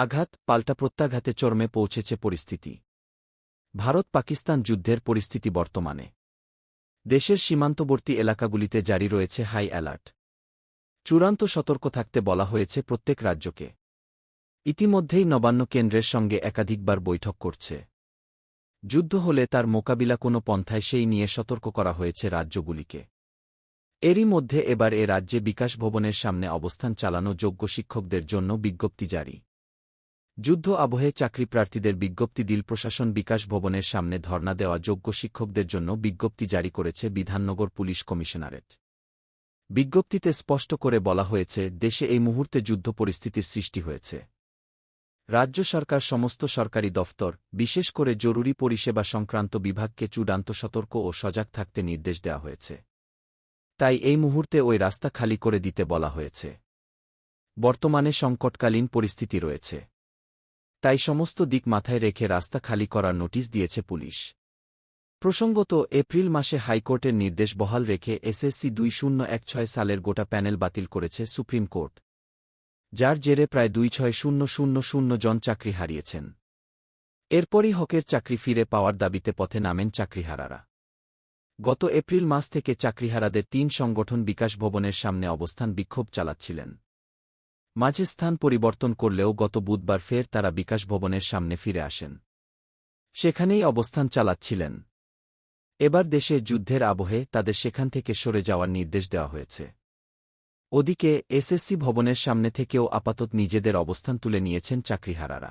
আঘাত পাল্টা প্রত্যাঘাতে চরমে পৌঁছেছে পরিস্থিতি। ভারত-পাকিস্তান যুদ্ধের পরিস্থিতি বর্তমানে। দেশের সীমান্তবর্তী এলাকাগুলিতে জারি রয়েছে হাই অ্যালার্ট। চূড়ান্ত সতর্ক থাকতে বলা হয়েছে প্রত্যেক রাজ্যকে। ইতিমধ্যেই নবান্ন কেন্দ্রের সঙ্গে একাধিকবার বৈঠক করছে। যুদ্ধ হলে তার মোকাবিলা কোনো পন্থায় সেই নিয়ে সতর্ক করা হয়েছে রাজ্যগুলিকে। এরই মধ্যে এবার এ রাজ্যে বিকাশ ভবনের সামনে অবস্থান চালানো যোগ্য শিক্ষকদের জন্য বিজ্ঞপ্তি জারি। যুদ্ধ আবহে চাকরিপ্রার্থীদের বিজ্ঞপ্তি দিল প্রশাসন। বিকাশ ভবনের সামনে ধর্ণা দেওয়া যোগ্য শিক্ষকদের জন্য বিজ্ঞপ্তি জারি করেছে বিধাননগর পুলিশ কমিশনারেট। বিজ্ঞপ্তিতে স্পষ্ট করে বলা হয়েছে, দেশে এই মুহূর্তে যুদ্ধ পরিস্থিতির সৃষ্টি হয়েছে। রাজ্য সরকার সমস্ত সরকারি দফতর, বিশেষ করে জরুরি পরিষেবা সংক্রান্ত বিভাগকে চূড়ান্ত সতর্ক ও সজাগ থাকতে নির্দেশ দেওয়া হয়েছে। তাই এই মুহূর্তে ওই রাস্তা খালি করে দিতে বলা হয়েছে। বর্তমানে সংকটকালীন পরিস্থিতি রয়েছে। তাই সমস্ত দিক মাথায় রেখে রাস্তা খালি করার নোটিশ দিয়েছে পুলিশ। প্রসঙ্গত, এপ্রিল মাসে হাইকোর্টের নির্দেশ বহাল রেখে এসএসসি 2016 সালের গোটা প্যানেল বাতিল করেছে সুপ্রিম কোর্ট, যার জেরে প্রায় 26,000 জন চাকরি হারিয়েছেন। এরপরই হকের চাকরি ফিরে পাওয়ার দাবিতে পথে নামেন চাকরিহারারা। গত এপ্রিল মাস থেকে চাকরিহারাদের 3 সংগঠন বিকাশ ভবনের সামনে অবস্থান বিক্ষোভ চালাচ্ছিলেন। মাঝে স্থান পরিবর্তন করলেও গত বুধবার ফের তারা বিকাশ ভবনের সামনে ফিরে আসেন। সেখানেই অবস্থান চালাচ্ছিলেন। এবার দেশে যুদ্ধের আবহে তাদের সেখান থেকে সরে যাওয়ার নির্দেশ দেওয়া হয়েছে। ওদিকে এসএসসি ভবনের সামনে থেকেও আপাতত নিজেদের অবস্থান তুলে নিয়েছেন চাকরিহারারা।